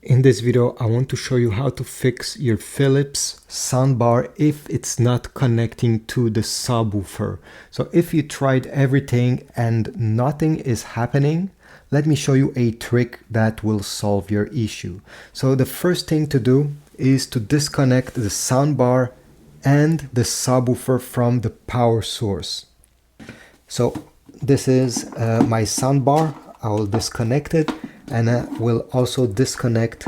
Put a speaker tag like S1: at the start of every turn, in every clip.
S1: In this video, I want to show you how to fix your Philips soundbar if it's not connecting to the subwoofer. So if you tried everything and nothing is happening, let me show you a trick that will solve your issue. So the first thing to do is to disconnect the soundbar and the subwoofer from the power source. So this is my soundbar. I will disconnect it, and I will also disconnect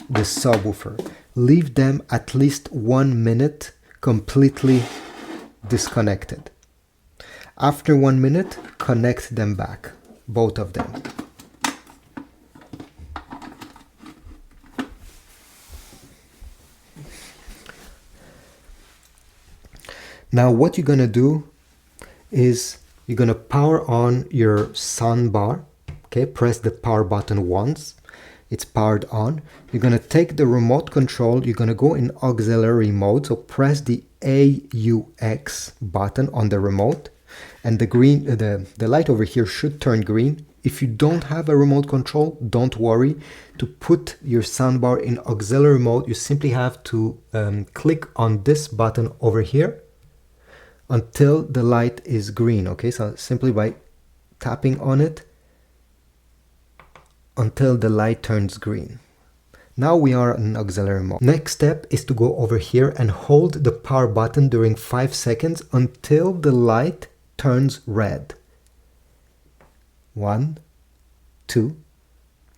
S1: the subwoofer. Leave them at least 1 minute completely disconnected. After 1 minute, connect them back, both of them. Now what you're gonna do is you're gonna power on your soundbar. Okay, press the power button once. It's powered on. You're gonna take the remote control. You're gonna go in auxiliary mode. So press the AUX button on the remote, and the light over here should turn green. If you don't have a remote control, don't worry. To put your soundbar in auxiliary mode, you simply have to click on this button over here until the light is green. Okay, so simply by tapping on it until the light turns green. Now we are in auxiliary mode. Next step is to go over here and hold the power button during 5 seconds until the light turns red. 1, 2,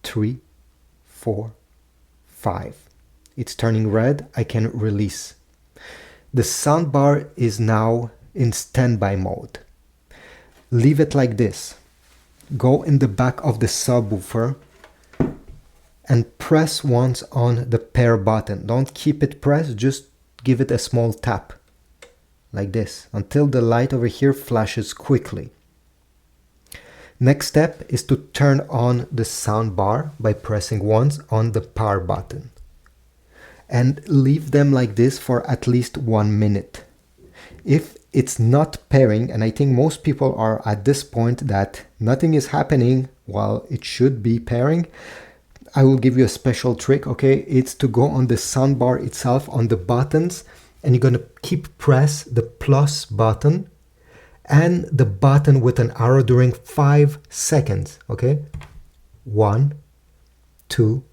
S1: 3, 4, 5. It's turning red. I can release. The soundbar is now in standby mode. Leave it like this. Go in the back of the subwoofer and press once on the pair button. Don't keep it pressed, just give it a small tap like this until the light over here flashes quickly. Next step is to turn on the soundbar by pressing once on the power button, and leave them like this for at least 1 minute. If it's not pairing, and I think most people are at this point that nothing is happening while it should be pairing, I will give you a special trick. Okay, it's to go on the soundbar itself on the buttons, and you're gonna keep press the plus button and the button with an arrow during 5 seconds. Okay, 1, 2,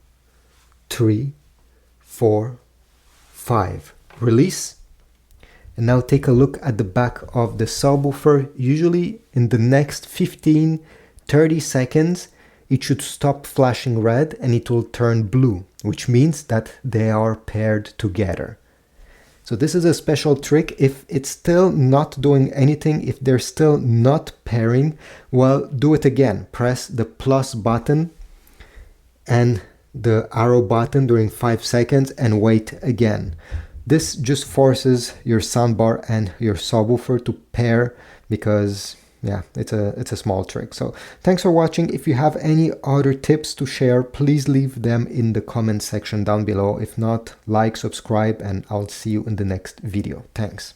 S1: 3, 4, 5. Release. And now take a look at the back of the subwoofer. Usually in the next 15-30 seconds, it should stop flashing red and it will turn blue, which means that they are paired together. So this is a special trick. If it's still not doing anything, if they're still not pairing, well, do it again. Press the plus button and the arrow button during 5 seconds and wait again. This just forces your soundbar and your subwoofer to pair, because yeah, it's a small trick. So thanks for watching. If you have any other tips to share, please leave them in the comment section down below. If not, like, subscribe, and I'll see you in the next video. Thanks.